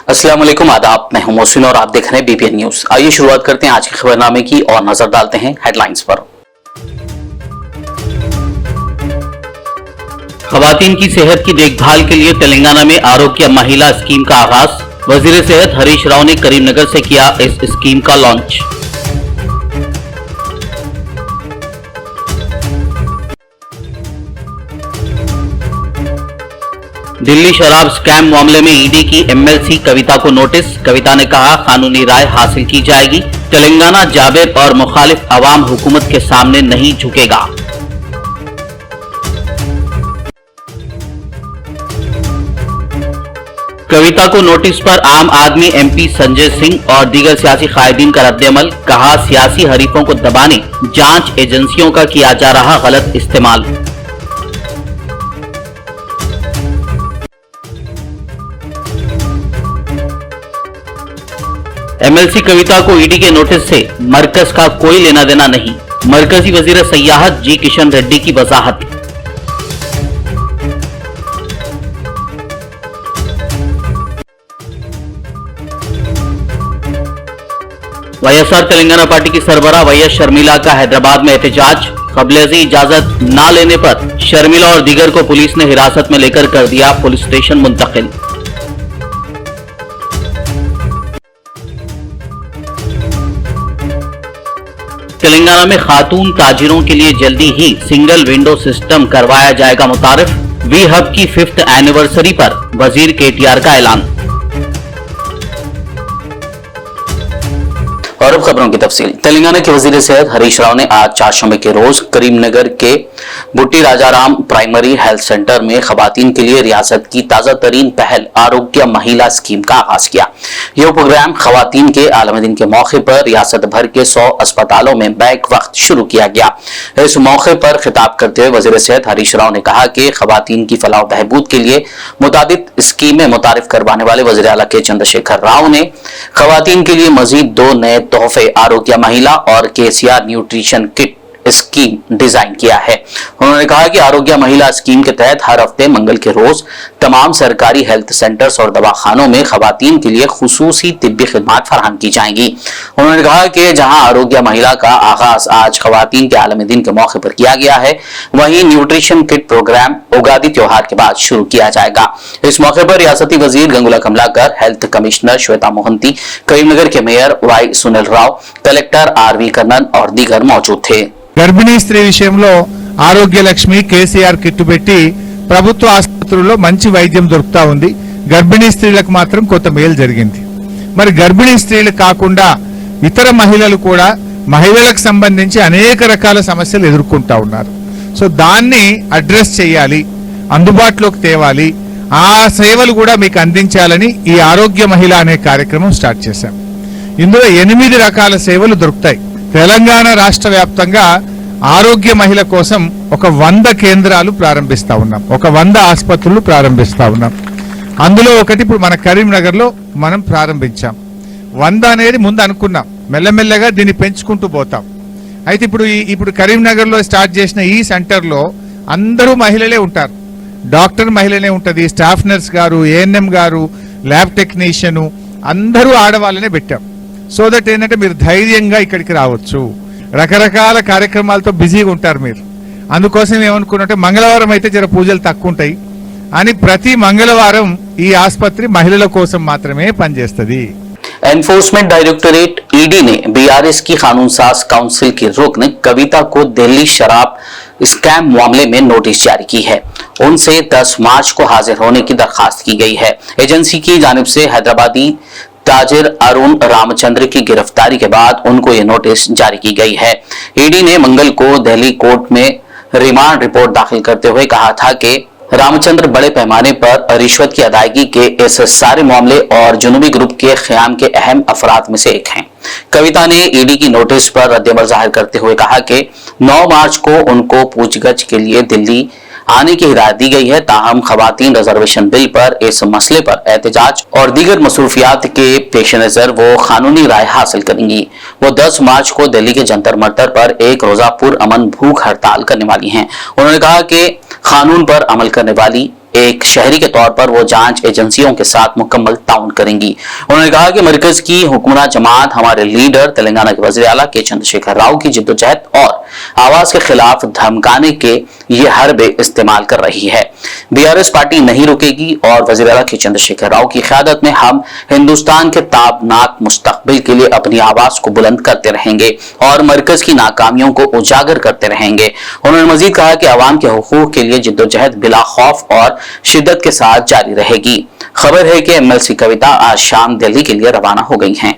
अस्सलाम वालेकुम, आदाब। मैं हूं मोहसिन और आप देख रहे हैं बीपीएन न्यूज। आइए शुरुआत करते हैं आज के खबरनामे की और नजर डालते हैं हेडलाइंस पर। खवातीन की सेहत की देखभाल के लिए तेलंगाना में आरोग्य महिला स्कीम का आगाज। वजीर सेहत हरीश राव ने करीमनगर से किया इस स्कीम का लॉन्च। दिल्ली शराब स्कैम मामले में ईडी की एमएलसी कविता को नोटिस। कविता ने कहा, कानूनी राय हासिल की जाएगी। तेलंगाना जाबिर और मुखालिफ अवाम हुकूमत के सामने नहीं झुकेगा। कविता को नोटिस पर आम आदमी एमपी संजय सिंह और दीगर सियासी कायदीन का रद्देअमल। कहा, सियासी हरीफों को दबाने जांच एजेंसियों का किया जा रहा गलत इस्तेमाल। एमएलसी कविता को ईडी के नोटिस से मरकज का कोई लेना देना नहीं। मरकजी वजीर सयाहत जी किशन रेड्डी की वजाहत। वाईएसआर तेलंगाना पार्टी की सरबराह वाईएस शर्मिला का हैदराबाद में एहतजाज। कबलेजी इजाजत न लेने पर शर्मिला और दीगर को पुलिस ने हिरासत में लेकर कर दिया पुलिस स्टेशन मुंतकिल। तेलंगाना में खातून ताजिरों के लिए जल्दी ही सिंगल विंडो सिस्टम करवाया जाएगा मुतारिफ। वी हब की 5th एनिवर्सरी पर वजीर केटीआर का ऐलान। और अब खबरों की तफसील। तेलंगाना के वजीर सेहत हरीश राव ने आज चारशंबे के रोज करीमनगर के बुट्टी राजाराम प्राइमरी हेल्थ सेंटर में खवातीन के लिए रियासत की ताजा तरीन पहल आरोग्य महिला स्कीम का आगाज किया। यह प्रोग्राम खवातीन के आलम दिन के मौके पर रियासत भर के 100 अस्पतालों में बैक वक्त शुरू किया गया। इस मौके पर खिताब करते हुए वजीर सेहत हरीश राव ने कहा कि खवातीन की फलाह बहबूद के लिए मुताबिक स्कीमें मुतारिफ करवाने वाले वजीर आला के चंद्रशेखर राव ने खवातीन के लिए मजीद 2 नए तोहफे आरोग्य महिला और KCR nutrition kit scheme design किया है। उन्होंने कहा कि आरोग्य महिला स्कीम के तहत हर हफ्ते मंगल के रोज तमाम सरकारी हेल्थ सेंटर्स और दवाखानों में खवातीन के लिए खुसूसी तिब्बी खिदमात फराहम की जाएंगी। उन्होंने कहा कि जहां आरोग्य महिला का आगाज आज खवातीन के आलम दिन के मौके पर किया गया है, वहीं न्यूट्रिशन किट प्रोग्राम उगादी त्योहार के बाद शुरू किया जाएगा। इस मौके पर रियासती वजीर गंगुला कमलाकर, हेल्थ कमिश्नर श्वेता मोहंती, करीमनगर के mayor Y Sunil Rao, collector RV Kannan और दीगर मौजूद थे। గర్భిణీ స్త్రీ విషయంలో ఆరోగ్య లక్ష్మి కేసీఆర్ కిట్టు పెట్టి ప్రభుత్వ ఆసుపత్రుల్లో మంచి వైద్యం దొరుకుతా ఉంది. గర్భిణీ స్త్రీలకు మాత్రం కొంత మేలు జరిగింది. మరి గర్భిణీ స్త్రీలు కాకుండా ఇతర మహిళలు కూడా మహిళలకు సంబంధించి అనేక రకాల సమస్యలు ఎదుర్కొంటా ఉన్నారు. సో దాన్ని అడ్రస్ చేయాలి, అందుబాటులోకి తేవాలి, ఆ సేవలు కూడా మీకు అందించాలని ఈ ఆరోగ్య మహిళ అనే కార్యక్రమం స్టార్ట్ చేశాం. ఇందులో 8 రకాల సేవలు దొరుకుతాయి. తెలంగాణ రాష్ట్ర వ్యాప్తంగా ఆరోగ్య మహిళ కోసం ఒక 100 కేంద్రాలు ప్రారంభిస్తా ఉన్నాం, ఒక 100 ఆసుపత్రులు ప్రారంభిస్తా ఉన్నాం. అందులో ఒకటి ఇప్పుడు మన కరీంనగర్ లో మనం ప్రారంభించాం. 100 అనేది ముందు అనుకున్నాం, మెల్లమెల్లగా దీన్ని పెంచుకుంటూ పోతాం. అయితే ఇప్పుడు కరీంనగర్ లో స్టార్ట్ చేసిన ఈ సెంటర్ లో అందరూ మహిళలే ఉంటారు. డాక్టర్ మహిళనే ఉంటది, స్టాఫ్ నర్స్ గారు, ఏఎన్ఎం గారు, ల్యాబ్ టెక్నీషియన్ అందరూ ఆడవాళ్ళనే పెట్టాం. సో దట్ ఏంటంటే మీరు ధైర్యంగా ఇక్కడికి రావచ్చు. రకరకాల కార్యక్రమాలతో బిజీగా ఉంటారు మీరు. అందుకోసం ఏమనుకున్నట్టే మంగళవారం అయితే జర పూజలు తక్కువ ఉంటాయి అని ప్రతి మంగళవారం ఈ ఆసుపత్రి మహిళల కోసం మాత్రమే పనిచేస్తుంది. एनफोर्समेंट डायरेक्टोरेट ईडी ने बीआरएस की कानून साज काउंसिल की रुकन कविता को दिल्ली शराब स्कैम मामले में नोटिस जारी की है। उनसे 10 मार्च को हाजिर होने की दरखास्त की गई है। एजेंसी की जानिब से हैदराबादी ताजिर अरुण रामचंद्र की गिरफ्तारी के बाद उनको ये नोटिस जारी की गई है। ईडी ने मंगल को दिल्ली कोर्ट में रिमांड रिपोर्ट दाखिल करते हुए कहा था कि रामचंद्र बड़े पैमाने पर रिश्वत की अदायगी के इस सारे मामले और जुनूबी ग्रुप के क़याम के अहम अफराद में से एक हैं। कविता ने ईडी की नोटिस पर रद्देअमल जाहिर करते हुए कहा कि 9 मार्च को उनको पूछगछ के लिए दिल्ली आने की हिदायत दी गई है। ताहम खवातीन रिजर्वेशन बिल पर इस मसले पर एहतजाज और दीगर मसरूफियात के पेश नजर वो कानूनी राय हासिल करेंगी। वो 10 मार्च को दिल्ली के जंतर मंतर पर एक रोजा पुरअमन भूख हड़ताल करने वाली हैं। उन्होंने कहा कि कानून पर अमल करने वाली एक शहरी के तौर पर वो जांच एजेंसियों के साथ मुकम्मल ताउन करेंगी। उन्होंने कहा कि मरकज की हुकूमत जमात हमारे लीडर तेलंगाना के वज़ीर आला के चंद्रशेखर राव की जिद्दोजहद और आवाज के खिलाफ धमकाने के ये हरबे इस्तेमाल कर रही है। बीआरएस पार्टी नहीं रुकेगी और वज़ीर आला के चंद्रशेखर राव की क़यादत में हम हिंदुस्तान के ताबनाक मुस्तकबिल के लिए अपनी आवाज को बुलंद करते रहेंगे और मरकज की नाकामियों को उजागर करते रहेंगे। उन्होंने मजीद कहा कि अवाम के हुकूक के लिए जिद्दोजहद बिला खौफ और शिद्दत के साथ जारी रहेगी। खबर है कि एमएलसी कविता आज शाम दिल्ली के लिए रवाना हो गई हैं।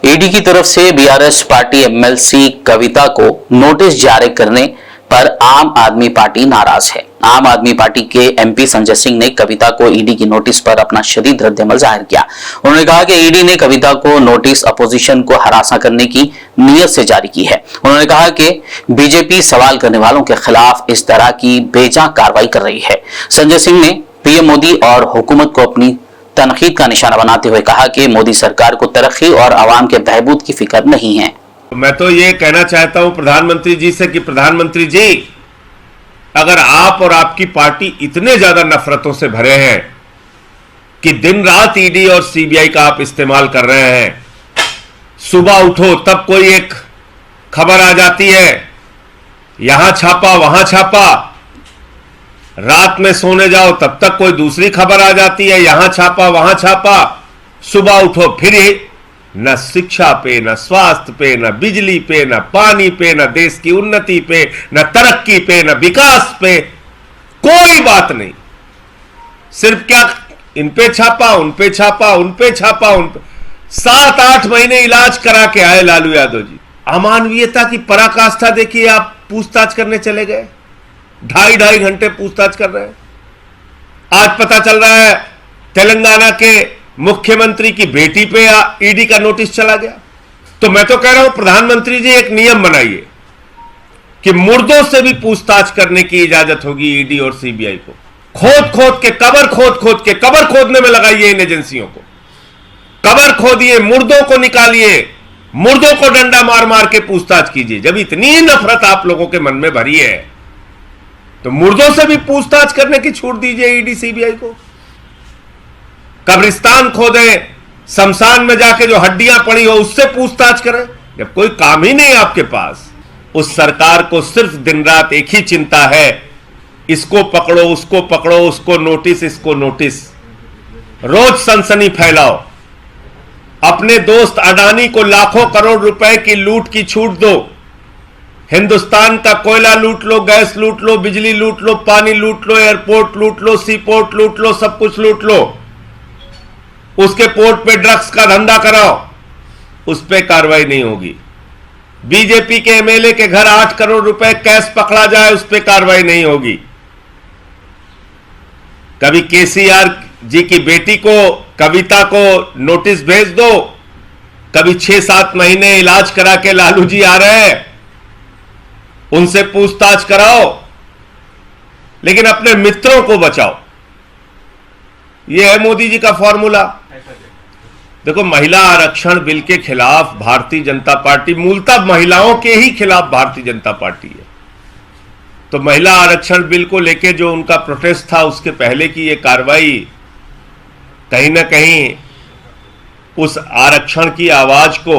ईडी की तरफ से बीआरएस पार्टी एमएलसी कविता को नोटिस जारी करने पर आम आदमी पार्टी नाराज है। आम आदमी पार्टी के एमपी संजय सिंह ने कविता को ईडी की नोटिस पर अपना शदीद रद्द-ए-अमल जाहिर किया। उन्होंने कहा कि ईडी ने कविता को नोटिस अपोजिशन को हरासा करने की नीयत से जारी की है। उन्होंने कहा कि बीजेपी सवाल करने वालों के खिलाफ इस तरह की बेजा कार्रवाई कर रही है। संजय सिंह ने पीएम मोदी और हुकूमत को अपनी तनकीद का निशाना बनाते हुए कहा कि मोदी सरकार को तरक्की और आवाम के बहबूद की फिक्र नहीं है। मैं तो ये कहना चाहता हूं प्रधानमंत्री जी से कि प्रधानमंत्री जी, अगर आप और आपकी पार्टी इतने ज्यादा नफरतों से भरे हैं कि दिन रात ईडी और सीबीआई का आप इस्तेमाल कर रहे हैं, सुबह उठो तब कोई एक खबर आ जाती है, यहां छापा वहां छापा, रात में सोने जाओ तब तक कोई दूसरी खबर आ जाती है, यहां छापा वहां छापा, सुबह उठो फिर न शिक्षा पे, न स्वास्थ्य पे, न बिजली पे, न पानी पे, न देश की उन्नति पे, न तरक्की पे, न विकास पे, कोई बात नहीं। सिर्फ क्या इन पे छापा, उन पे छापा, उन पे छापा, उन पे 7-8 महीने इलाज करा के आए लालू यादव जी। अमानवीयता की पराकाष्ठा देखिए, आप पूछताछ करने चले गए, 2.5 घंटे पूछताछ कर रहे हैं। आज पता चल रहा है तेलंगाना के मुख्यमंत्री की बेटी पे ईडी का नोटिस चला गया। तो मैं तो कह रहा हूं प्रधानमंत्री जी, एक नियम बनाइए कि मुर्दों से भी पूछताछ करने की इजाजत होगी ईडी और सीबीआई को। खोद खोद के कबर खोदने में लगाइए इन एजेंसियों को, कबर खोदिए, मुर्दों को निकालिए, मुर्दों को डंडा मार मार के पूछताछ कीजिए। जब इतनी नफरत आप लोगों के मन में भरी है तो मुर्दों से भी पूछताछ करने की छूट दीजिए ईडी सीबीआई को। कब्रिस्तान खोदें, शमशान में जाके जो हड्डियां पड़ी हो उससे पूछताछ करें। जब कोई काम ही नहीं आपके पास, उस सरकार को सिर्फ दिन रात एक ही चिंता है, इसको पकड़ो, उसको पकड़ो, उसको नोटिस, इसको नोटिस। रोज सनसनी फैलाओ, अपने दोस्त अडानी को लाखों करोड़ रुपए की लूट की छूट दो। हिंदुस्तान का कोयला लूट लो, गैस लूट लो, बिजली लूट लो, पानी लूट लो, एयरपोर्ट लूट लो, सी पोर्ट लूट लो, सब कुछ लूट लो। उसके पोर्ट पे ड्रग्स का धंधा कराओ, उस पे कार्रवाई नहीं होगी। बीजेपी के एमएलए के घर 8 करोड़ रुपए कैश पकड़ा जाए, उस पे कार्रवाई नहीं होगी। कभी केसीआर जी की बेटी को, कविता को नोटिस भेज दो, कभी 6-7 महीने इलाज करा के लालू जी आ रहे हैं, उनसे पूछताछ कराओ, लेकिन अपने मित्रों को बचाओ। यह है मोदी जी का फॉर्मूला। देखो, महिला आरक्षण बिल के खिलाफ भारतीय जनता पार्टी, मूलतः महिलाओं के ही खिलाफ भारतीय जनता पार्टी है। तो महिला आरक्षण बिल को लेके जो उनका प्रोटेस्ट था, उसके पहले की ये कार्रवाई कहीं ना कहीं उस आरक्षण की आवाज को,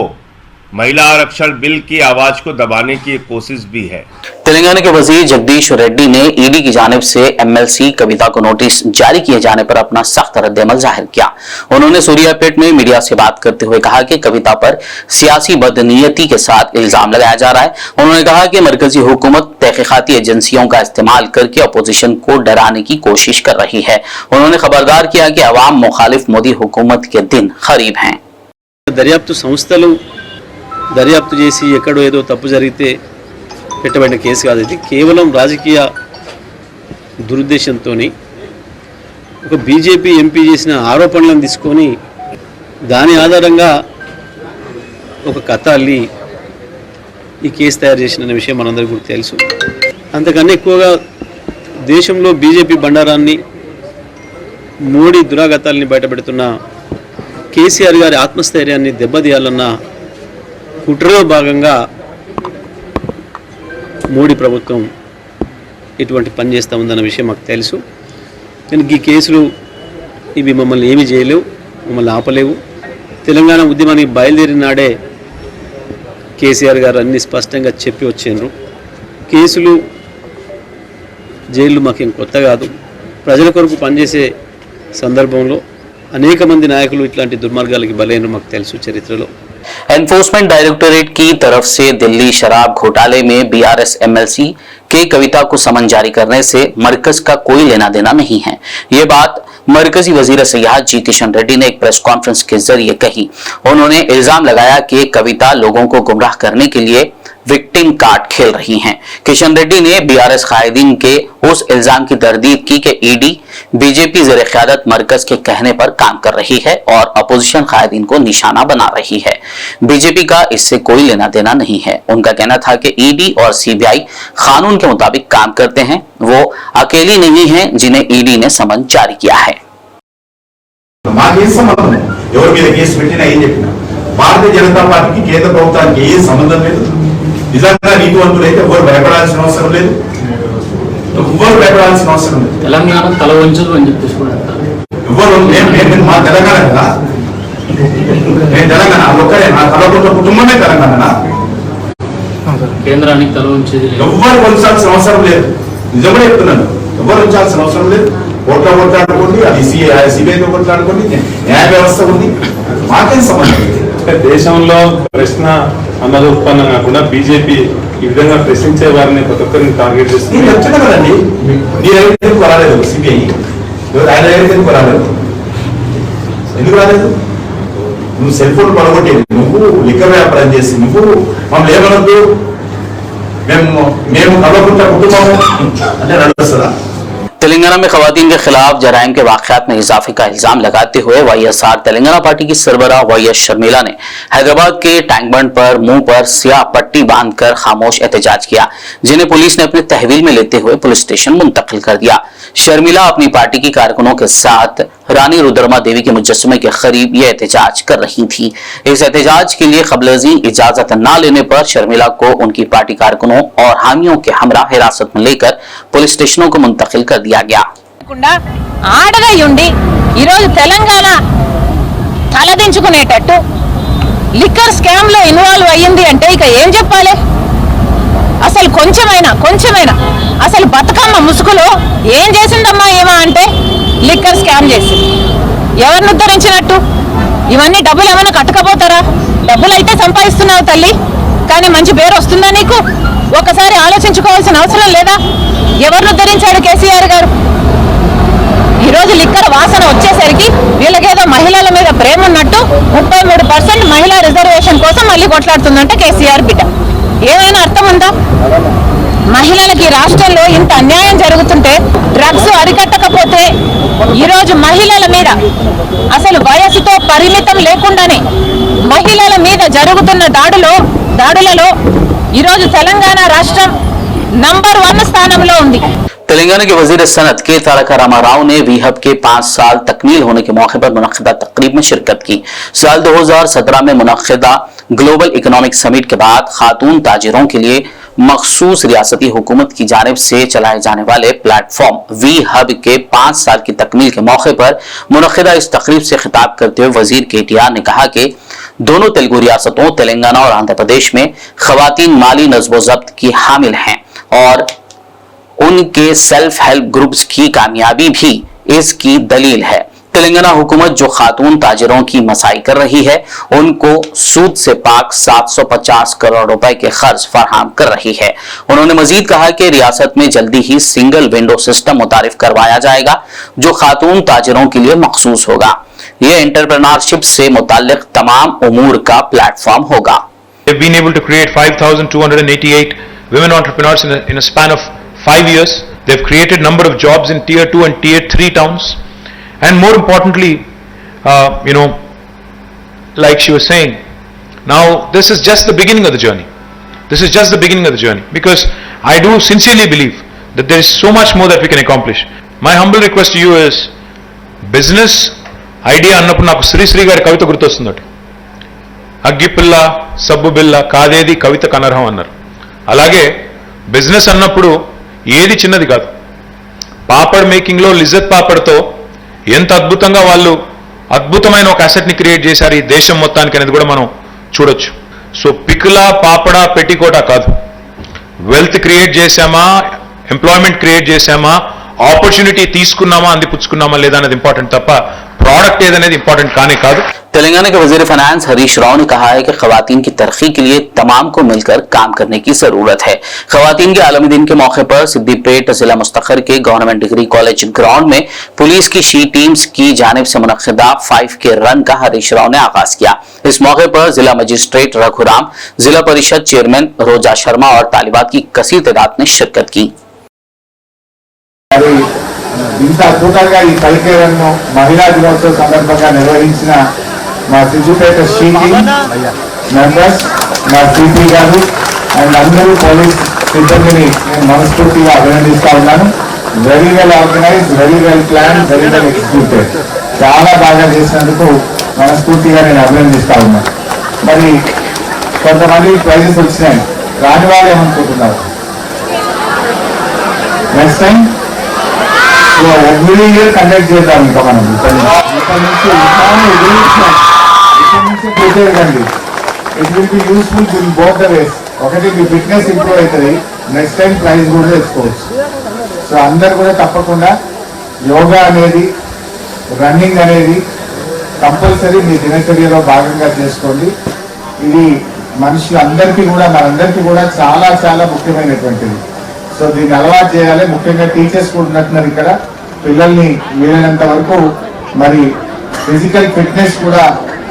महिला आरक्षण बिल की आवाज को दबाने की एक कोशिश भी है। तेलंगाना के वजीर जगदीश रेड्डी ने ईडी की जानिब से एमएलसी कविता को नोटिस जारी किए जाने पर अपना सख्त रद्द-ए-अमल जाहिर किया। उन्होंने सूर्यापेट में मीडिया से बात करते हुए कहा कि कविता पर सियासी बदनीयती के साथ इल्जाम लगाया जा रहा है। उन्होंने कहा कि मरकजी हुकूमत तहकीकाती एजेंसियों का इस्तेमाल करके अपोजिशन को डराने की कोशिश कर रही है। उन्होंने खबरदार किया कि अवाम मुखालिफ मोदी हुकूमत के दिन करीब हैं। దర్యాప్తు సంస్థలు దర్యాప్తు చేసి ఎక్కడో ఏదో తప్పు జరిగితే పెట్టబడిన కేసు కాదు ఇది. కేవలం రాజకీయ దురుద్దేశంతో ఒక బీజేపీ ఎంపీ చేసిన ఆరోపణలను తీసుకొని దాని ఆధారంగా ఒక కథ అల్లి ఈ కేసు తయారు చేసిన విషయం మనందరికీ కూడా తెలుసు. అంతకన్నా ఎక్కువగా దేశంలో బీజేపీ బండారాన్ని, మోడీ దురాగతాలని బయటపెడుతున్న కేసీఆర్ గారి ఆత్మస్థైర్యాన్ని దెబ్బతీయాలన్న కుట్రలో భాగంగా మోడీ ప్రభుత్వం ఇటువంటి పని చేస్తూ ఉందన్న విషయం మాకు తెలుసు. కానీ ఈ కేసులు ఇవి మమ్మల్ని ఏమీ చేయలేవు, మమ్మల్ని ఆపలేవు. తెలంగాణ ఉద్యమానికి బయలుదేరిన నాడే కేసీఆర్ గారు అన్ని స్పష్టంగా చెప్పి వచ్చిండ్రు. కేసులు జైళ్ళు మాకేం కొత్త కాదు. ప్రజల కొరకు పనిచేసే సందర్భంలో అనేక మంది నాయకులు ఇట్లాంటి దుర్మార్గాలకి బలైన మాకు తెలుసు చరిత్రలో. एनफोर्समेंट डायरेक्टोरेट की तरफ से दिल्ली शराब घोटाले में बीआरएस एमएलसी के कविता को समन जारी करने से मरकज का कोई लेना देना नहीं है। ये बात मरकजी वजीर सियाहत जी किशन रेड्डी ने एक प्रेस कॉन्फ्रेंस के जरिए कही। उन्होंने इल्जाम लगाया कि कविता लोगों को गुमराह करने के लिए विक्टिम कार्ड खेल रही हैं। किशन रेड्डी ने बीआरएस कायदीन के उस इल्जाम की तरदीद की कि ईडी बीजेपी ज़ेर क़यादत मरकज के कहने पर काम कर रही है और अपोजिशन कायदीन को निशाना बना रही है। बीजेपी का इससे कोई लेना देना नहीं है। उनका कहना था कि ईडी और सीबीआई कानून के मुताबिक काम करते हैं, वो अकेली नहीं है जिन्हें ईडी ने समन जारी किया है। భారతీయ జనతా పార్టీకి కేంద్ర ప్రభుత్వానికి ఏ సంబంధం లేదు. నిజంగా నీతివంతులైతే ఎవరు భయపడాల్సిన అవసరం లేదు, ఎవరు భయపడాల్సిన అవసరం లేదు. తెలంగాణ తల వంచదు అని చెప్పేసి ఎవరు నేను మా తెలంగాణ కదా, నేను తెలంగాణ ఒక్కరే, నా తలకొండ కుటుంబమే తెలంగాణ. కేంద్రానికి తల వంచేది ఎవరు వంచాల్సిన అవసరం లేదు. నిజమే చెప్తున్నాను, ఎవరు వంచాల్సిన అవసరం లేదు. కొట్లాడుకోండి, అది సిబిఐతో కొట్లాడుకోండి, న్యాయ వ్యవస్థ ఉంది, మాకేం సంబంధం. దేశంలో ప్రశ్న అన్నది ఉత్పన్నం కాకుండా బీజేపీ ఈ విధంగా ప్రశ్నించే వారిని ప్రతి ఒక్కరిని టార్గెట్ చేస్తుంది. నేను చెప్తున్నా కదండి, నీ దగ్గరికి రాలేదు సిబిఐ, ఆయన దగ్గరికి రాలేదు. ఎందుకు రాలేదు? నువ్వు సెల్ ఫోన్ పడగొట్టేది, నువ్వు లిక్కర్ వ్యాపారం చేసి నువ్వు మమ్మల్ని ఏమనద్దు, మేము కలవకుంట కుటుంబం అంటే నడుస్తుందా? तेलंगाना में खवातीन के खिलाफ जराइम के वाकयात में इजाफे का इल्जाम लगाते हुए वाईएसआर तेलंगाना पार्टी की सरबराह वाईएस शर्मिला ने हैदराबाद के टैंक बंड पर मुंह पर स्याह पट्टी बांधकर खामोश एहतजाज किया, जिन्हें पुलिस ने अपने तहवील में लेते हुए पुलिस स्टेशन मुंतकिल कर दिया। शर्मिला अपनी पार्टी की कारकुनों के साथ रानी रुद्रमा देवी के मुजस्समे के करीब यह एहतजाज कर रही थी। इस एहतजाज के लिए क़ब्ल-ए-ज़ी इजाजत न लेने पर शर्मिला को उनकी पार्टी कारकुनों और हामियों के हमरा हिरासत में लेकर पुलिस स्टेशनों को मुंतकिल कर दिया गया। ఆడదయ్యుండి ఈరోజు తెలంగాణ తలదించుకునేటట్టు లిక్కర్ స్కామ్ లో ఇన్వాల్వ్ అయ్యింది అంటే ఇక ఏం చెప్పాలి? అసలు కొంచెమైనా అసలు బతుకమ్మ ముసుగులో ఏం చేసిందమ్మా ఏమా అంటే లిక్కర్ స్కామ్ చేసి ఎవరిని ఉద్ధరించినట్టు? ఇవన్నీ డబ్బులు ఏమైనా కట్టకపోతారా? డబ్బులు అయితే సంపాదిస్తున్నావు తల్లి, కానీ మంచి పేరు వస్తుందా నీకు? ఒకసారి ఆలోచించుకోవాల్సిన అవసరం లేదా? ఎవరిని ఉద్ధరించాడు కేసీఆర్ గారు? ఈరోజు లిక్కర్ వాసన వచ్చేసరికి వీళ్ళకేదో మహిళల మీద ప్రేమ ఉన్నట్టు 33% మహిళా రిజర్వేషన్ కోసం మళ్ళీ కొట్లాడుతుందంటే కేసీఆర్ బిడ్డ. ఏమైనా అర్థం ఉందా? మహిళలకి రాష్ట్రంలో ఇంత అన్యాయం జరుగుతుంటే, డ్రగ్స్ అరికట్టకపోతే ఈరోజు మహిళల మీద అసలు వయసుతో పరిమితం లేకుండానే మహిళల మీద జరుగుతున్న దాడులలో ఈరోజు తెలంగాణ రాష్ట్రం నంబర్ 1 స్థానంలో ఉంది. तेलंगाना के वजीर सनत के तारका रामाराव ने वीहब के 5 साल तकमील होने के मौके पर मुनक्किदा तकरीब में शिरकत की। साल 2017 में मुनक्किदा ग्लोबल इकोनॉमिक समिट के बाद खातून ताजिरों के लिए मखसूस रियासती हुकूमत की जानिब से चलाए जाने वाले प्लेटफॉर्म वी हब के 5 साल की तकमील के मौके पर मुनक्किदा इस तकरीब से खिताब करते हुए वजीर केटीआर ने कहा कि दोनों तेलुगु रियासतों तेलंगाना और आंध्र प्रदेश में खवातीन माली नज़्म ज़ब्त की हामिल हैं और उनके सेल्फ हेल्प ग्रुप्स की कामयाबी भी इसकी दलील है। तेलंगाना हुकूमत जो खातून ताजिरों की मसाई कर रही है, उनको सूद से पाक 750 करोड़ रुपए के खर्च फराहम कर रही है। उन्होंने मजीद कहा कि रियासत में जल्दी ही सिंगल विंडो सिस्टम मुतारिफ करवाया जाएगा, जो खातून ताजिरों के लिए मखसूस होगा। यह एंटरप्रेन्योरशिप से मुताल्लिक तमाम उमूर का प्लेटफॉर्म होगा। They've been able to create 5,288 women entrepreneurs in a span of 5 years. They've created number of jobs in tier 2 and tier 3 towns, and more importantly, like she was saying, now this is just the beginning of the journey. This is just the beginning of the journey, because I do sincerely believe that there is so much more that we can accomplish. My humble request to you is, business idea annappudu naaku Sri gaari kavita gurtostundati. అగ్గిపిల్ల సబ్బు బిల్ల కాదేది కవిత కనర్హం అన్నారు. అలాగే business అన్నప్పుడు ఏది చిన్నది కాదు. పాపడ్ మేకింగ్లో లిజత్ పాపడ్తో ఎంత అద్భుతంగా వాళ్ళు అద్భుతమైన ఒక అసెట్ని క్రియేట్ చేశారు ఈ దేశం మొత్తానికి అనేది కూడా మనం చూడొచ్చు. సో పికులా పాపడా పెట్టికోటా కాదు, వెల్త్ క్రియేట్ చేశామా, ఎంప్లాయ్మెంట్ క్రియేట్ చేశామా, ఆపర్చునిటీ తీసుకున్నామా, అందిపుచ్చుకున్నామా లేదా అనేది ఇంపార్టెంట్ తప్ప प्रोडक्ट ఏదనేది ఇంపార్టెంట్ కానే కాదు. तेलंगाना के वजीर फाइनेंस हरीश राव ने कहा है कि खवातीन की तरक्की के लिए तमाम को मिलकर काम करने की जरूरत है. खवातीन के आलमी दिन के मौके पर सिद्दीपेट जिला मुस्तखर के गवर्नमेंट डिग्री कॉलेज ग्राउंड में पुलिस की शी टीम्स की जानिब से मुनक्किदा 5K रन का हरीश राव ने आगाज किया. इस मौके पर जिला मजिस्ट्रेट रघुराम, जिला परिषद चेयरमैन रोजा शर्मा और तालिबात की कसीर तादाद ने शिरकत की. ఇంత అద్భుతంగా ఈ 5K రన్ మహిళా దినోత్సవ సందర్భంగా నిర్వహించిన మా సిద్దిపేట టీమ్ మెంబర్స్, మా సిపి గారు అండ్ అందరూ పోలీస్ సిబ్బందిని నేను మనస్ఫూర్తిగా అభినందిస్తా ఉన్నాను. Very well organise, very well plan, very well executed. చాలా బాగా చేసినందుకు మనస్ఫూర్తిగా నేను అభినందిస్తా ఉన్నాను. మరి కొంతమంది ప్రైజెస్ వచ్చినాయి, రాని వాళ్ళు ఏమనుకుంటున్నారు? Next time every year conduct చేద్దాం. ఇంకా మనం ఇక్కడ నుంచి కూర్చోండి. It will be useful in both the ways. ఒకటి మీ ఫిట్నెస్ ఇంప్రూవ్ అవుతుంది, నెక్స్ట్ టైం ప్రైజ్ కూడా తెచ్చుకోవచ్చు. సో అందరు కూడా తప్పకుండా యోగా అనేది, రన్నింగ్ అనేది కంపల్సరీ మీ దినచర్యలో భాగంగా చేసుకోండి. ఇది మనుషులందరికీ కూడా, మనందరికీ కూడా చాలా చాలా ముఖ్యమైనటువంటిది. సో దీన్ని అలవాటు చేయాలి. ముఖ్యంగా టీచర్స్ కూడా ఉన్నట్టున్నారు ఇక్కడ. పిల్లల్ని వీలైనంత వరకు మరి ఫిజికల్ ఫిట్నెస్ కూడా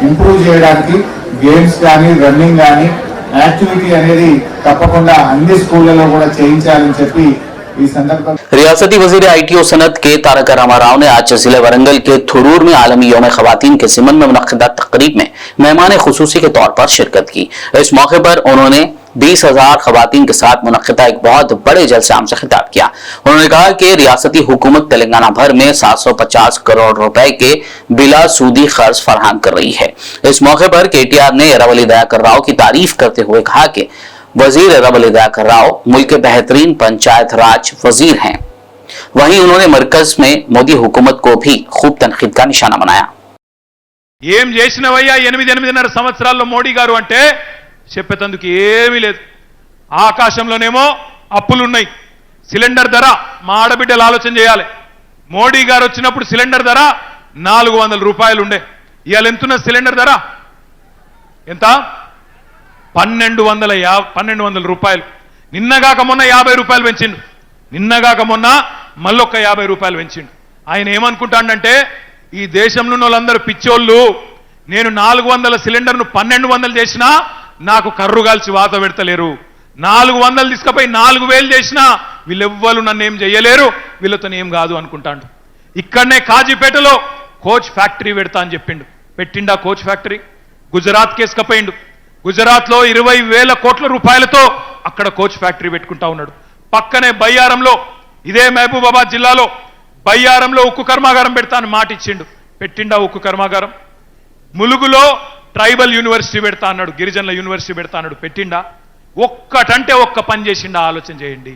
ఇంప్రూవ్ చేయడానికి గేమ్స్ కానీ, రన్నింగ్ కానీ యాక్టివిటీ అనేది తప్పకుండా అన్ని స్కూళ్ళలో కూడా చేయించాలని చెప్పి ఈ సందర్భంగా रियासती वजीर ITO सनत के तारक रामाराव ने आज जिले वरंगल के थुरूर में आलमी यौम खवातीन के ज़िमन में मुनक्किदा तकरीब में मेहमान खुसूसी के तौर पर शिरकत की. इस मौके पर उन्होंने 20,000 खवातीन के साथ मुनक्किदा एक बहुत बड़े जलसे आम से खिताब किया. उन्होंने कहा कि रियासती हुकूमत तेलंगाना भर में 750 करोड़ रुपए के बिला सूदी खर्च फराहम कर रही है. इस मौके पर KTR ने एरावली दयाकर राव की तारीफ करते हुए कहा कि वजीर एरावली दयाकर राव मुल्क के बेहतरीन पंचायत राज वजीर हैं. वहीं उन्होंने मरकज में मोदी हुकूमत को भी खूब तनखीद का निशाना बनाया. ఏం చేసినవయ్యా 8.5 సంవత్సరాల్లో మోడీ గారు అంటే చెప్పేందుకు ఏమీ లేదు. ఆకాశంలోనేమో అప్పులున్నాయి. సిలిండర్ ధర మా ఆడబిడ్డలు ఆలోచన చేయాలి. మోడీ గారు వచ్చినప్పుడు సిలిండర్ ధర 400 రూపాయలు ఉండే. ఇవాళ ఎంతున్న సిలిండర్ ధర? ఎంత? 1200 రూపాయలు. నిన్నగాక మొన్న 50 రూపాయలు పెంచిండు. నిన్నగాక మొన్న మళ్ళొక్క 50 రూపాయలు పెంచిండు. ఆయన ఏమనుకుంటాడంటే ఈ దేశంలో ఉన్న వాళ్ళందరూ పిచ్చోళ్ళు, నేను 400 సిలిండర్ను 1200 చేసినా నాకు కర్రు కాల్చి వాత పెడతలేరు, 400 తీసుకుపోయి 4000 చేసినా వీళ్ళెవ్వరు నన్ను ఏం చేయలేరు, వీళ్ళతో ఏం కాదు అనుకుంటాడు. ఇక్కడనే కాజీపేటలో కోచ్ ఫ్యాక్టరీ పెడతా అని చెప్పిండు. పెట్టిండా కోచ్ ఫ్యాక్టరీ? గుజరాత్ కేసుకపోయిండు. గుజరాత్లో 20,000 కోట్ల రూపాయలతో అక్కడ కోచ్ ఫ్యాక్టరీ పెట్టుకుంటా ఉన్నాడు. పక్కనే బయ్యారంలో, ఇదే మహబూబాబాద్ జిల్లాలో బయ్యారంలో ఉక్కు కర్మాగారం పెడతా అని మాట ఇచ్చిండు. పెట్టిండా ఉక్కు కర్మాగారం? ములుగులో ట్రైబల్ యూనివర్సిటీ పెడతా అన్నాడు, గిరిజనుల యూనివర్సిటీ పెడతా అన్నాడు. పెట్టిండా? ఒక్కటంటే ఒక్క పని చేసిండా? ఆలోచన చేయండి.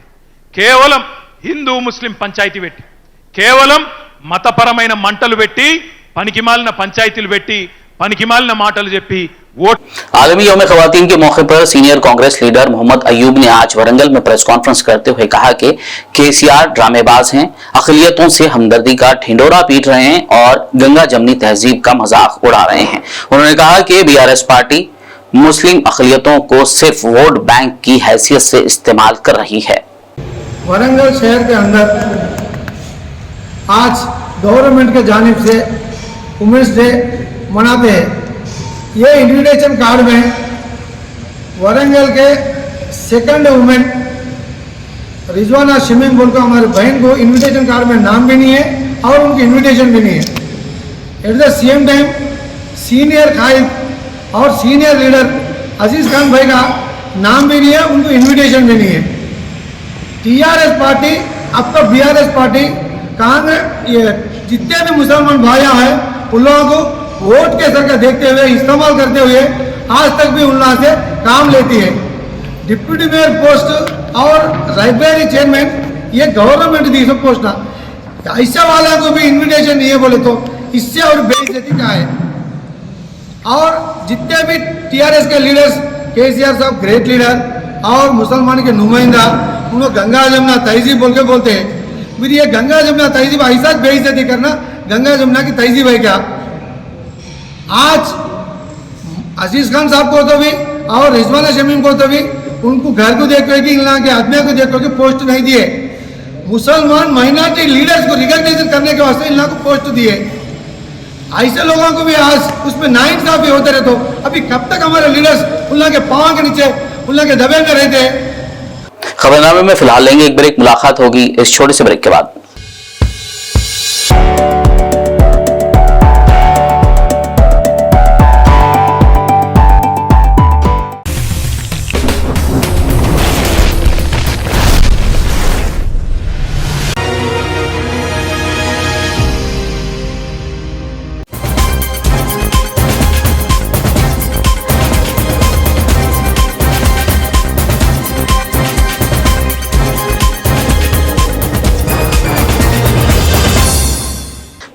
కేవలం హిందూ ముస్లిం పంచాయతీ పెట్టి, కేవలం మతపరమైన మంటలు పెట్టి, పనికిమాలిన పంచాయతీలు పెట్టి, పనికిమాలిన మాటలు చెప్పి आलमी यौम खवातीन के मौके पर सीनियर कांग्रेस लीडर मोहम्मद अयूब ने आज वरंगल में प्रेस कॉन्फ्रेंस करते हुए कहा कि KCR ड्रामेबाज हैं, अक़लियतों से हमदर्दी का ढिंडोरा पीट रहे हैं और गंगा जमनी तहजीब का मजाक उड़ा रहे हैं. उन्होंने कहा कि BRS पार्टी मुस्लिम अक़लियतों को सिर्फ वोट बैंक की हैसियत से इस्तेमाल कर रही है. वरंगल शहर के अंदर आज गवर्नमेंट के जानिब से वुमेन्स डे मनाते हैं. ये इन्विटेशन कार्ड में वरंगल के सेकंड वुमेन रिजवाना शिमीम बोल को हमारे बहन को इन्विटेशन कार्ड में नाम भी नहीं है और उनकी इन्विटेशन भी नहीं है. At the same time senior कायद और सीनियर लीडर अजीज खान भाई का नाम भी नहीं है, उनको इन्विटेशन भी नहीं है. TRS पार्टी अब तो BRS पार्टी कांग्रेस, ये जितने भी मुसलमान भाइयाँ हैं उन लोगों को वोट के सर का देखते हुए इस्तेमाल करते हुए आज तक भी उन लोगों से काम लेती है. डिप्टी मेयर पोस्ट और लाइब्रेरी चेयरमैन ये गवर्नमेंट दी सब पोस्ट ना, ऐसा वाला को भी इनविटेशन नहीं है बोले तो इससे और बेइज्जती क्या है। और जितने भी टीआरएस के लीडर्स, केसीआर साहब ग्रेट लीडर और मुसलमान के नुमाइंदा, उनको गंगा जमुना तहजीब बोल के बोलते हैं। फिर ये गंगा जमुना तहजीब ऐसा बेइज्जती करना, गंगा जमुना की तहजीब है क्या? आज अजीज खान साहब को तो भी और रिजवाना शमीम को तो भी उनको घर को देखो कि इन के आदमियों को देखो कि पोस्ट नहीं दिए। मुसलमान माइनॉरिटी लीडर्स को रिकॉग्नाइज करने के वास्ते इन को पोस्ट दिए। ऐसे लोगों को भी आज उसमें नाइंसाफी होते रहे तो अभी कब तक हमारे लीडर्स उन के पांव के नीचे उन के दबे में रहते हैं। खबरनामे में फिलहाल लेंगे एक ब्रेक, मुलाकात होगी इस छोटे से ब्रेक के बाद।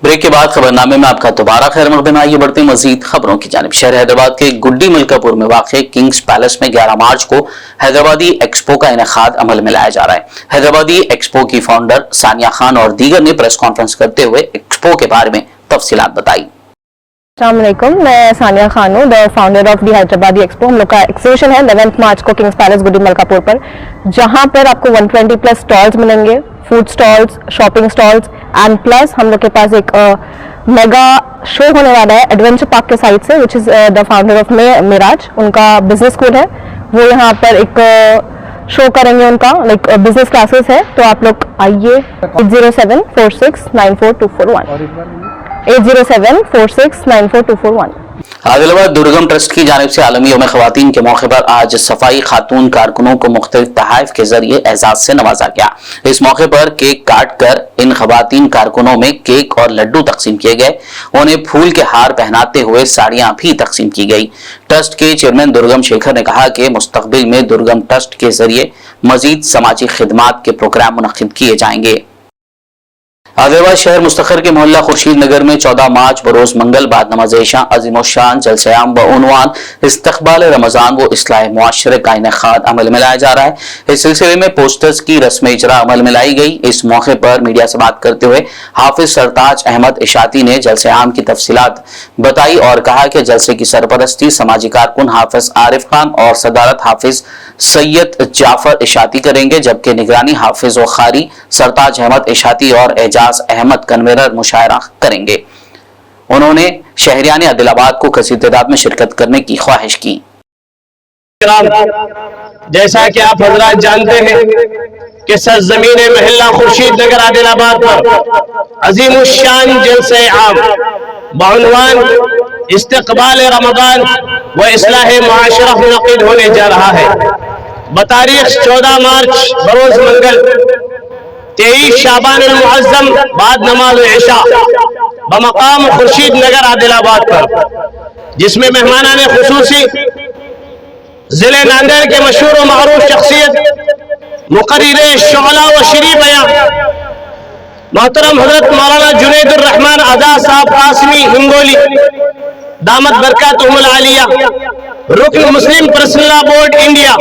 ब्रेक के बाद खबरनामे में आपका दोबारा खैर मकदम। आइए बढ़ते हैं मजीद खबरों की जानिब। शहर हैदराबाद के गुड्डी मलकापुर में वाक़ किंग्स पैलेस में 11 मार्च को हैदराबादी एक्सपो का इनेकाद अमल में लाया जा रहा है। हैदराबादी एक्सपो की फाउंडर सानिया खान और दीगर ने प्रेस कॉन्फ्रेंस करते हुए एक्सपो के बारे में तफसीलात बताई। अस्सलाम वालेकुम, मैं सानिया खान हूँ, the founder of the Hyderabadi expo. हम लोग का एक्सिबिशन है 11 मार्च को किंग्स पैलेस गुड्डी मलकापुर पर, जहाँ पर आपको 120 प्लस स्टॉल्स मिलेंगे, food stalls, shopping stalls and plus हम लोग के पास एक मेगा शो होने वाला है एडवेंचर पार्क के साइड से, which is the founder of Mirage, उनका बिजनेस स्कूल है। वो यहाँ पर एक शो करेंगे, उनका लाइक बिजनेस क्लासेस है। तो आप लोग आइए। 8074694241 8074694241। आदिलाबाद दुर्गम ट्रस्ट की जानिब से आलमी यौम ख़वातीन के मौके पर आज सफाई खातून कारकुनों को मुख्तलिफ तोहफ़े के जरिए एजाज से नवाजा गया। इस मौके पर केक काट कर इन ख़वातीन कारकुनों में केक और लड्डू तकसीम किए गए। उन्हें फूल के हार पहनाते हुए साड़ियां भी तकसीम की गई। ट्रस्ट के चेयरमैन दुर्गम शेखर ने कहा कि मुस्तकबिल में दुर्गम ट्रस्ट के जरिए मजीद समाजी खिदमात के प्रोग्राम मुनक्किद किए जाएंगे। आदिलाबाद शहर मुस्तखर के मोहल्ला खुर्शीद नगर में 14 मार्च बरोज मंगल बाद नमाज इशा अज़ीमुश्शान जलसे-ए-आम बउनवान इस्तक़बाल रमज़ान व इस्लाह मुआशरे का इनेकाद अमल में लाया जा रहा है। इस सिलसिले में पोस्टर्स की रस्म इजरा अमल में लाई गई। इस मौके पर मीडिया से बात करते हुए हाफिज सरताज अहमद इशाती ने जलसे-ए-आम की तफसीलात बताई और कहा कि जलसे की सरपरस्ती समाजी कारकुन हाफिज आरिफ खान और सदारत हाफिज सैयद जाफर इशाती करेंगे, जबकि निगरानी हाफिज व खारी सरताज अहमद इशाती और एजाज अहमद कन्वेनर मुशायरा करेंगे। उन्होंने शहरियान आदिलाबाद को कसीर तादाद में शिरकत करने की ख्वाहिश की। जैसा कि आप हजरात जानते हैं कि सरजमीन महल्ला खुर्शीद नगर आदिलाबाद पर अजीमुश्शान जलसे-ए-आम बउनवान इस्तक़बाल रमज़ान व इस्लाह मुआशरा मुनक़िद होने जा रहा है। बतारीख 14 मार्च बरोज मंगल 23 शाबान मुअज़्ज़म बाद नमाज इशा बमकाम खुर्शीद नगर आदिलाबाद पर, जिसमें मेहमानाने खुसूसी जिले नांदेड़ के मशहूर व मअरूफ शख्सियत मुक़र्रिर शुअला व शरीफ बयां मोहतरम हजरत मौलाना जुनैदुर रहमान आज़ाद साहब कासमी हिंगोली दामत बरकातुहुल आलिया रुकन मुस्लिम पर्सनल बोर्ड इंडिया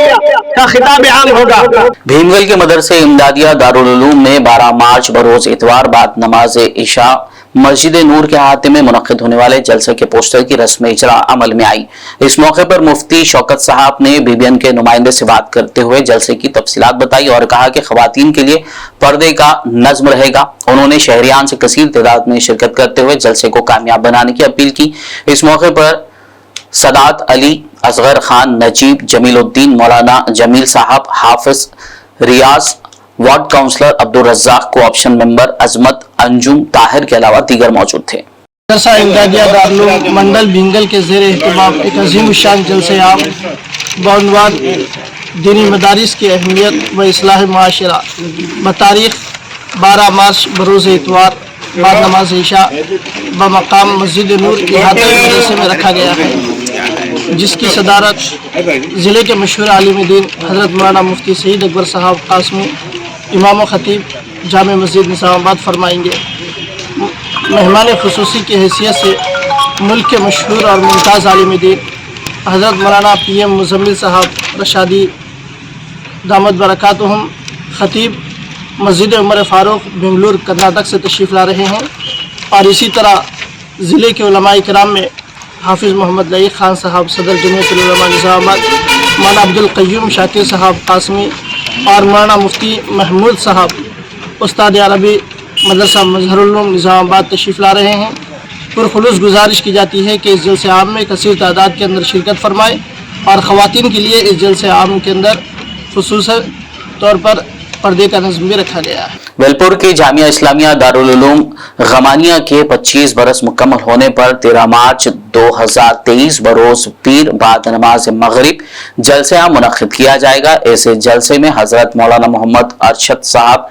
का खिताब आम होगा। भीमगल के मदरसे इमदादिया दारुल उलूम में 12 मार्च बरोज इतवार बाद नमाज इशा मस्जिद नूर के अहाते में मुनक्किद होने वाले जलसे के पोस्टर की रस्म इजरा अमल में आई। इस मौके पर मुफ्ती शौकत साहब ने बीबीएन के नुमाइंदे से बात करते हुए जलसे की तफसीलात बताई और कहा कि खवातीन के लिए पर्दे का नज्म रहेगा। उन्होंने शहरियान से कसीर तादाद में शिरकत करते हुए जलसे को कामयाब बनाने की अपील की। इस मौके पर सदात अली, असगर खान, नजीब, जमीलुद्दीन, मौलाना जमील साहब, हाफिज रियाज, ward councillor Abdul रज़्ज़ाक, co-option member अजमत, अंजुम, ताहिर के अलावा दीगर मौजूद थे। मदरसा इमदादिया दारुल उलूम मंडल भीमगल के ज़ेर एहतिमाम एक अज़ीमुश्शान जलसे-ए-आम बउनवान दीनी मदारिस की अहमियत व इस्लाह मुआशरा बतारीख 12 मार्च बरोज़ इतवार बाद नमाज इशा बमकाम मस्जिद नूर की हादर मदरसे में रखा गया है। जिसकी सदारत ज़िले के मशहूर आलिम दीन हज़रत मौलाना मुफ्ती सईद अकबर साहब कासमी इमाम ख़तीब जामे मस्जिद निज़ामाबाद फरमाएंगे। मेहमान ख़ुसूसी की हैसियत से मुल्क के मशहूर और मुमताज़ आलिम दीन हज़रत मौलाना PM मुज़म्मिल साहब रशादी दामद बरकातुहुम ख़तीब मस्जिद उमर फ़ारूक बेंगलुरु कर्नाटक से तशरीफ़ ला रहे हैं। और इसी तरह ज़िले के उलमाए किराम में हाफिज़ मोहम्मद लई ख़ान साहब सदर जमीयतुल उलमा निज़ामाबाद, मौलाना अब्दुल क़य्यूम शाकिर साहब कासमी और मौलाना मुफ्ती महमूद साहब उस्ताद अरबी मदरसा मज़हरुल उलूम निज़ामाबाद तशरीफ़ ला रहे हैं। पुरखुलूस गुजारिश की जाती है कि इस जलसे आम में कसीर तादाद के अंदर शिरकत फरमाएँ और ख़वातीन के लिए इस जलसे आम के अंदर ख़ुसूसन तौर पर पर्दे का नज़्म भी रखा गया है। वेलपुर के जामिया इस्लामिया दारुल उलूम गमानिया के 25 बरस मुकम्मल होने पर 13 मार्च 2023 बरोज पीर बाद नमाज मगरिब जलसे आम मुनक्किद किया जाएगा। ऐसे जलसे में हजरत मौलाना मोहम्मद अरशद साहब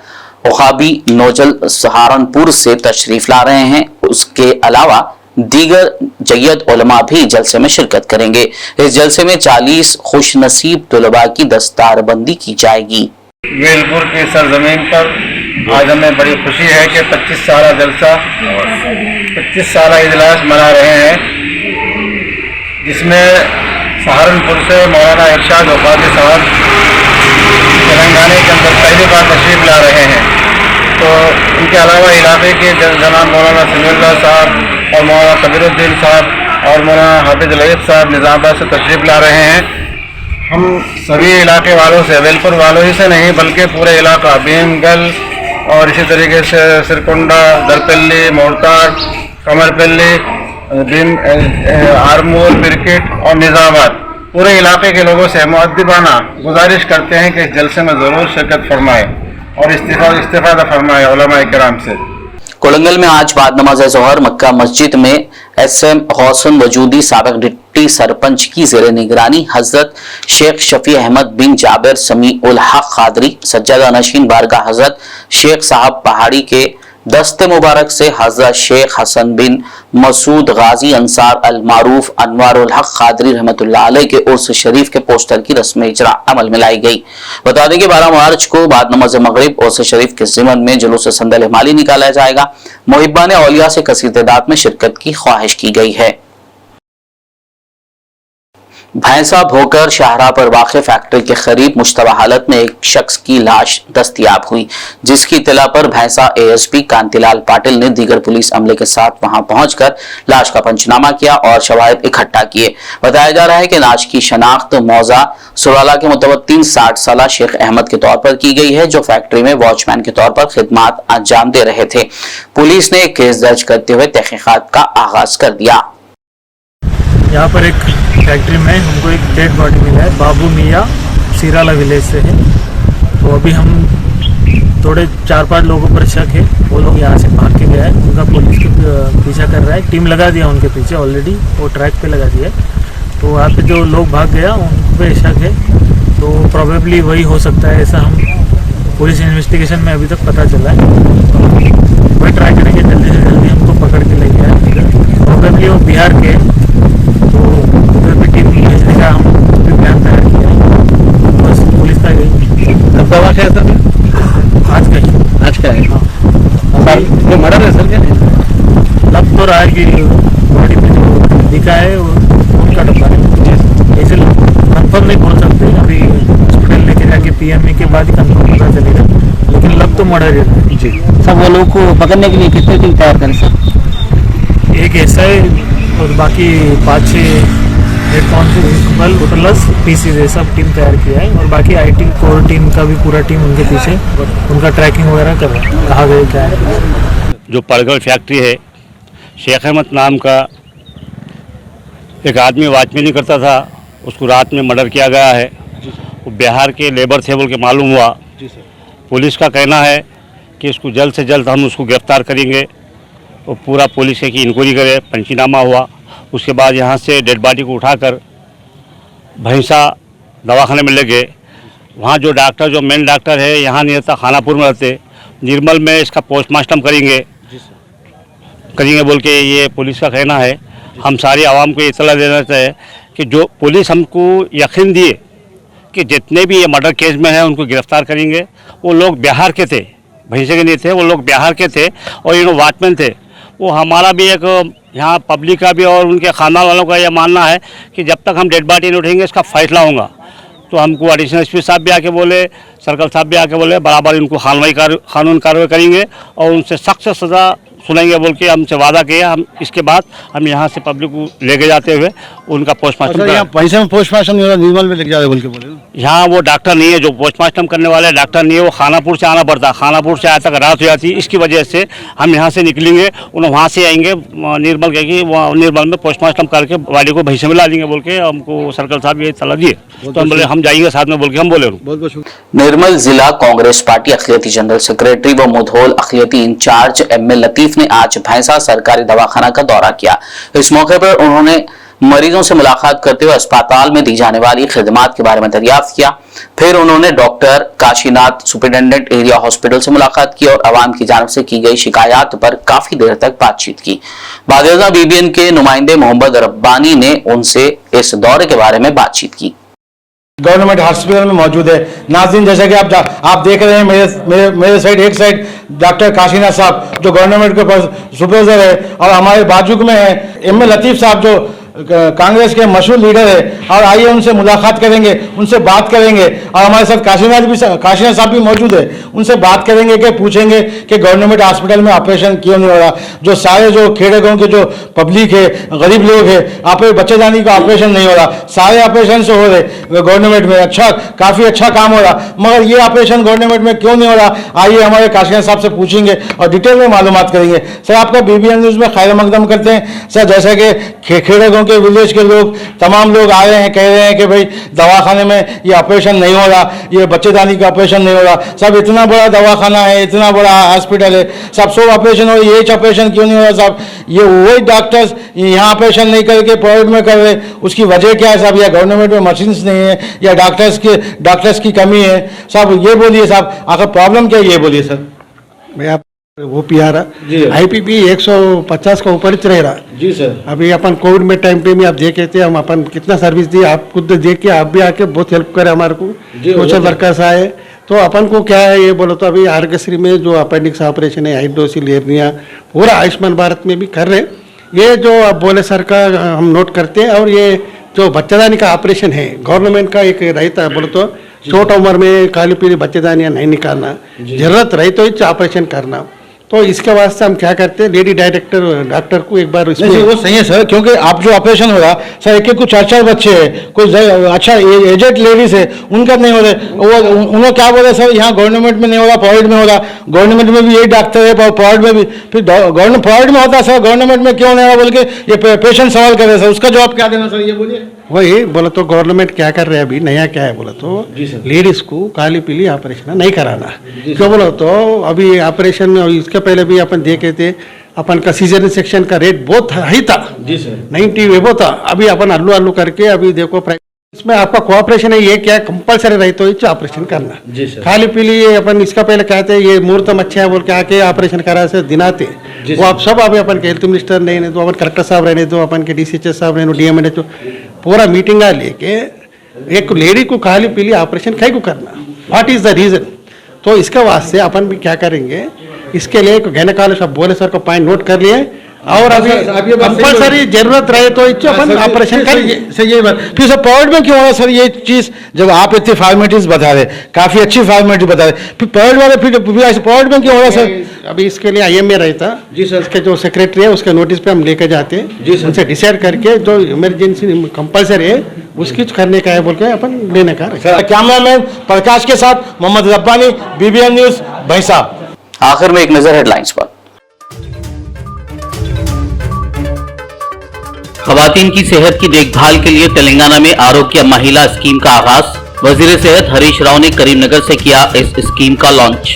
उखाबी नोजल सहारनपुर से तशरीफ ला रहे हैं। उसके अलावा दीगर जय्यद उलमा भी जलसे में शिरकत करेंगे। इस जलसे में 40 खुशनसीब तुलबा की दस्तारबंदी की जाएगी। वेलपुर की सरजमीन पर आज हमें बड़ी खुशी है कि 25 साला जलसा 25 साला इजलास मना रहे हैं, जिसमें सहारनपुर से मौलाना इरशाद उखाबी साहब तेलंगाना के अंदर पहली बार तशरीफ ला रहे हैं। तो इनके अलावा इलाके के जनाब मौलाना समीउल्लाह साहब और मौलाना कबीरुद्दीन साहब और मौलाना हाफिज लईद साहब निज़ामाबाद से तशरीफ ला रहे हैं। हम सभी इलाके वालों से, वेलपुर वालों ही से नहीं बल्कि पूरे इलाका भीमगल और इसी तरीके से सिरकुंडा, दरपल्ली, मोरताड़, कमरपल्ली, आरमूर, बिरकिट और निज़ामाबाद पूरे इलाके के लोगों से मुअद्दिबाना गुजारिश करते हैं कि इस जलसे में ज़रूर शिरकत फरमाएँ और इस्तिफादा फरमाएँ उलमाए किराम से। कोलंगल में आज बाद नमाज ज़ोहर मक्का मस्जिद में SM गौसुन वजूदी साबिक डिप्टी सरपंच की ज़ेर निगरानी हजरत शेख शफी अहमद बिन जाबिर समी उल हक कादरी सज्जादा नशीन बारगाह हजरत शेख साहब पहाड़ी के दस्ते मुबारक से हजरत शेख हसन बिन मसूद गाजी अंसार अल मारूफ अनवारुल हक कादरी रहमतुल्लाह अलैह के उर्स शरीफ के पोस्टर की रस्म इजरा अमल में लाई गई। बता दें कि 12 मार्च को बाद नमाज मगरिब उर्स शरीफ के ज़िमन में जुलूस संदल माली निकाला जाएगा। मुहिब्बान औलिया से कसीर तादाद में शिरकत की ख्वाहिश की गई है। भैंसा भोकर शाहराह पर वाक़ फैक्ट्री के करीब मुश्तबा हालत में एक शख्स की लाश दस्तयाब हुई, जिसकी इत्तला पर भैंसा ASP कांतिलाल पाटिल ने दीगर पुलिस अमले के साथ वहां पहुंचकर लाश का पंचनामा किया और शवाहिद इकट्ठा किए। बताया जा रहा है कि लाश की शनाख्त मौजा सुराला के मुतवत्तिन 60 साला शेख अहमद के तौर पर की गई है, जो फैक्ट्री में वॉचमैन के तौर पर खिदमत अंजाम दे रहे थे। पुलिस ने एक केस दर्ज करते हुए तहकीकात का आगाज कर दिया। यहाँ पर एक फैक्ट्री में हमको एक डेड बॉडी मिला है, बाबू मियाँ सीराला विलेज से है। तो अभी हम थोड़े 4-5 लोगों पर शक है, वो लोग यहाँ से भाग के गया है, उनका पुलिस के पीछा कर रहा है। टीम लगा दिया उनके पीछे ऑलरेडी, वो ट्रैक पे लगा दिया है। तो वहाँ पे जो लोग भाग गया उन पे शक है, तो प्रोबेबली वही हो सकता है, ऐसा हम पुलिस इन्वेस्टिगेशन में अभी तक पता चला है। वही ट्राई करेंगे जल्दी से जल्दी हमको पकड़ के ले गया है। प्रोबेबली वो बिहार के, तो उधर भी टीम भेजने का हम भी प्लान तैयार किया है। बस पुलिस का यही कब का वाक़या है सर? आज का है। हाँ, ये मर्डर है सर? क्या लग तो रहा है कि बॉडी पे जो दिखा है वो उनका डब्बा है। ऐसे कंफर्म नहीं बोल सकते, अभी हॉस्पिटल लेके जाके PME के बाद ही कंफर्म पता चलेगा, लेकिन लग तो मर्डर है जी। सब वो लोग को पकड़ने के लिए कितने टीम तैयार करें सर? एक SI और बाकी 5-6 हेड कांस्टेबल प्लस PC सब टीम तैयार किया है, और बाकी IT कोर टीम का भी पूरा टीम उनके पीछे उनका ट्रैकिंग वगैरह कर रहा है, कहाँ गए क्या है। जो पड़गल फैक्ट्री है, शेख अहमद नाम का एक आदमी वॉचमैनी करता था, उसको रात में मर्डर किया गया है। वो बिहार के लेबर थे बोल के मालूम हुआ। पुलिस का कहना है कि इसको जल्द से जल्द हम उसको गिरफ्तार करेंगे। वो पूरा पुलिस की इंक्वायरी करे, पंचनामा हुआ, उसके बाद यहाँ से डेड बॉडी को उठाकर भैंसा दवाखाने में ले गए। वहाँ जो डॉक्टर, जो मेन डॉक्टर है, यहाँ नहीं रहता, खानापुर में रहते, निर्मल में इसका पोस्टमार्टम करेंगे बोल के ये पुलिस का कहना है। हम सारी आवाम को इतला देना चाहे कि जो पुलिस हमको यकीन दिए कि जितने भी ये मर्डर केस में हैं उनको गिरफ्तार करेंगे। वो लोग बिहार के थे, भैंसे के नहीं थे, वो लोग बिहार के थे और ये वॉचमैन थे। वो हमारा भी एक यहाँ पब्लिक का भी और उनके खानदान वालों का यह मानना है कि जब तक हम डेड बॉडी नहीं उठेंगे इसका फैसला होगा। तो हमको एडिशनल एसपी साहब भी आके बोले, सर्कल साहब भी आके बोले बराबर इनको कानून कार्रवाई करेंगे और उनसे सख्त सज़ा सुनेंगे बोल के हमसे वादा किया। हम इसके बाद हम यहाँ से पब्लिक को लेके जाते हुए उनका पोस्टमार्टम पैसे में पोस्टमार्टम नहीं हो रहा, निर्मल में लेके जाते बोल के बोले। यहाँ वो डॉक्टर नहीं है, जो पोस्टमार्टम करने वाले डॉक्टर नहीं है, वो खानापुर से आना पड़ता, खानापुर से आया तक रात हो जाती। इसकी वजह से हम यहाँ से निकलेंगे, उन्हें वहाँ से आएंगे निर्मल के कि निर्मल में पोस्टमार्टम करके बॉडी को भैंसे में ला देंगे बोल के हमको सर्कल साहब ये सलाह दिए। तो हम बोले हम जाएंगे साथ में बोल के हम बोले। निर्मल जिला कांग्रेस पार्टी अखिलती जनरल सेक्रेटरी व मुधोल अखिलती इंचार्ज एम.ए. लतीफ ने आज भैंसा सरकारी दवाखाना का दौरा किया। इस मौके पर उन्होंने मरीजों से मुलाकात करते हुए अस्पताल में दी जाने वाली खिदमात के बारे में दरियाफ्त किया। फिर उन्होंने doctor Kashinath superintendent area hospital से मुलाकात की और आवाम की जानिब से की गई शिकायत पर काफी देर तक बातचीत की। बागेजा बीबीएन के नुमाइंदे मोहम्मद रब्बानी ने उनसे इस दौरे के बारे में बातचीत की। गवर्नमेंट हॉस्पिटल में मौजूद है। नाज़रीन, जैसा कि आप देख रहे हैं मेरे साइड एक साइड डॉक्टर काशीनाथ साहब जो गवर्नमेंट के पास सुपरवाइजर है और हमारे बाजू में है एम.ए. लतीफ साहब जो कांग्रेस के मशहूर लीडर है। और आइए उनसे मुलाकात करेंगे, उनसे बात करेंगे और हमारे साथ काशीनाथ साहब भी मौजूद है। उनसे बात करेंगे कि पूछेंगे कि गवर्नमेंट हॉस्पिटल में ऑपरेशन क्यों नहीं हो रहा। जो सारे जो खेड़े गाँव के जो पब्लिक है, गरीब लोग है, आप बच्चे जाने का ऑपरेशन नहीं हो रहा, सारे ऑपरेशन से हो रहे गवर्नमेंट में। अच्छा, काफ़ी अच्छा काम हो रहा, मगर ये ऑपरेशन गवर्नमेंट में क्यों नहीं हो रहा। आइए हमारे काशीनाथ साहब से पूछेंगे और डिटेल में मालूमात करेंगे। सर, आपका बीबीएन न्यूज़ में खैर मकदम करते हैं। सर, जैसा कि खेड़े गाँव के विलेज के लोग तमाम लोग आ रहे हैं, कह रहे हैं कि भाई दवाखाने में ये ऑपरेशन नहीं हो रहा, ये बच्चेदानी का ऑपरेशन नहीं हो रहा। सब इतना बड़ा दवाखाना है, इतना बड़ा हॉस्पिटल है, सब ऑपरेशन हो, ये ऑपरेशन क्यों नहीं हो रहा साहब। ये वही डॉक्टर्स यहाँ ऑपरेशन नहीं करके प्राइवेट में कर रहे, उसकी वजह क्या है साहब। या गवर्नमेंट में मशीन्स नहीं है या डॉक्टर्स की कमी है साहब। ये बोलिए साहब, आखिर प्रॉब्लम क्या है, ये बोलिए सर। मैं वो पीआर आईपीपी 150 का ऊपर ही रह रहा जी सर। अभी अपन कोविड में टाइम पे में आप देखे थे, हम अपन कितना सर्विस दी, आप खुद देख के आप भी आके बहुत हेल्प करे हमारे को, सोशल वर्कर्स आए। तो अपन को क्या है ये बोलो तो अभी आरोग्यश्री में जो अपेंडिक्स ऑपरेशन है, हाइड्रोसिल हेर्निया, पूरा आयुष्मान भारत में भी कर रहे। ये जो आप बोले सर का हम नोट करते हैं। और ये जो बच्चेदानी का ऑपरेशन है गवर्नमेंट का एक रहता है, बोले तो छोटा उम्र में काली पीली बच्चेदानियाँ नहीं निकालना, जरूरत रही तो ऑपरेशन करना। तो इसके वास्ते हम क्या करते हैं, लेडी डॉक्टर को एक बार नहीं, वो सही है सर, क्योंकि आप जो ऑपरेशन हो रहा सर, एक कुछ 4-4 बच्चे हैं, कुछ अच्छा एजेड लेडीज है, उनका नहीं हो रहा। वो उन्होंने क्या बोला सर, यहाँ गवर्नमेंट में नहीं हो रहा, प्राइवेट में हो रहा। गवर्नमेंट में भी यही डॉक्टर है, प्राइवेट में भी, फिर प्राइवेट में होता सर, गवर्नमेंट में क्यों नहीं हो रहा बोल के ये पेशेंट सवाल कर रहे सर। उसका जवाब क्या देना सर, ये बोलिए। वही बोला तो गवर्नमेंट क्या कर रहे हैं अभी नया क्या है बोला तो लेडीज को काली पीली ऑपरेशन नहीं कराना। क्यों बोला तो अभी ऑपरेशन इसके पहले भी अपन देखे थे, अपन का सीजन सेक्शन का रेट बहुत हाई था जी सर, 90 वेबो था। अभी अपन अल्लू करके अभी देखो इसमें आपका कोऑपरेशन है, ये क्या कंपलसरी रही तो इस ऑपरेशन करना जी सर। खाली पीली ये अपन इसका पहले कहते हैं ये मुहूर्तम अच्छा है बोल के आके ऑपरेशन करा से दिनाते वो आप सब अभी अपन के हेल्थ मिनिस्टर नहीं तो अपन कलेक्टर साहब रहने दो, अपन के DCHS साहब रहने DMN तो पूरा मीटिंग लेके एक लेडी को खाली पीली ऑपरेशन कहीं को करना, व्हाट इज द रीजन। तो इसके वास्ते अपन भी क्या करेंगे, इसके लिए गायनेकोलॉजिस्ट बोले सर को पॉइंट नोट कर लिए और अभी कंपलसरी जरूरत रहे तो अपन ऑपरेशन करेंगे। सर यही बात, फिर सर प्राइवेट में क्यों हो रहा सर ये चीज, जब आप इतनी फॉर्मेलिटीज बता रहे, काफी अच्छी फॉर्मेलिटी बता रहे, फिर प्राइवेट वाले फिर प्राइवेट में क्यों हो रहा सर। अभी इसके लिए IMA रहता जी सर, इसके जो सेक्रेटरी है उसके नोटिस पे हम लेके जाते हैं जी सर, उनसे डिसाइड करके जो इमरजेंसी कंपलसरी है उसकी करने का है बोल के अपन लेने का। कैमरामैन प्रकाश के साथ मोहम्मद रब्बानी, BBN न्यूज भैंसा। आखिर में एक नजर हेडलाइंस पर। खवातीन की सेहत की देखभाल के लिए तेलंगाना में आरोग्य महिला स्कीम का आगाज। वजीर सेहत हरीश राव ने करीमनगर से किया इस स्कीम का लॉन्च।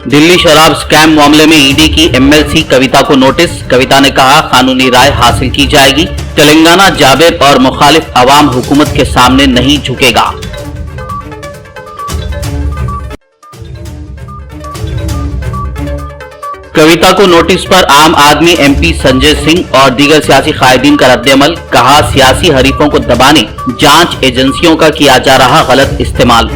दिल्ली शराब स्कैम मामले में ईडी की MLC कविता को नोटिस। कविता ने कहा कानूनी राय हासिल की जाएगी। तेलंगाना जाबिर और मुखालिफ अवाम हुकूमत के सामने नहीं झुकेगा। कविता को नोटिस पर आम आदमी एमपी संजय सिंह और दीगर सियासी कायदीन का रद्देअमल, कहा सियासी हरीफों को दबाने जांच एजेंसियों का किया जा रहा गलत इस्तेमाल।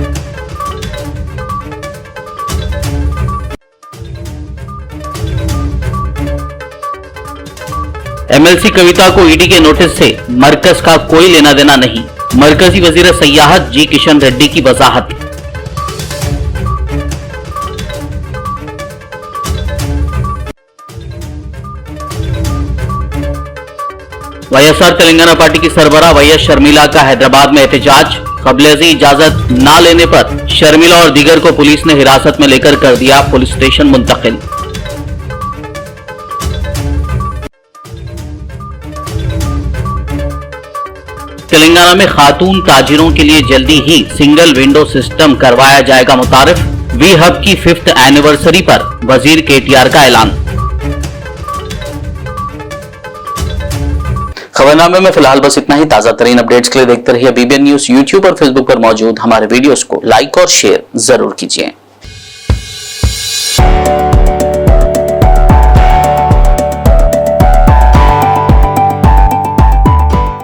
एमएलसी कविता को ईडी के नोटिस से मरकज का कोई लेना देना नहीं, मरकजी वजीर सयाहत जी किशन रेड्डी की वजाहत। वाईएसआर तेलंगाना पार्टी की सरबराह वाईएस शर्मिला का हैदराबाद में एहतजाज, कबलेजी इजाजत न लेने पर शर्मिला और दीगर को पुलिस ने हिरासत में लेकर कर दिया पुलिस स्टेशन मुंतकिल। तेलंगाना में खातून ताजिरों के लिए जल्दी ही सिंगल विंडो सिस्टम करवाया जाएगा मुतारिफ, वी हब की 5th एनिवर्सरी पर वजीर केटीआर का ऐलान। खबरनामे में फिलहाल बस इतना ही। ताजा तरीन अपडेट्स के लिए देखते रहिए बीबीएन न्यूज यूट्यूब और फेसबुक पर मौजूद हमारे वीडियोस को लाइक और शेयर जरूर कीजिए।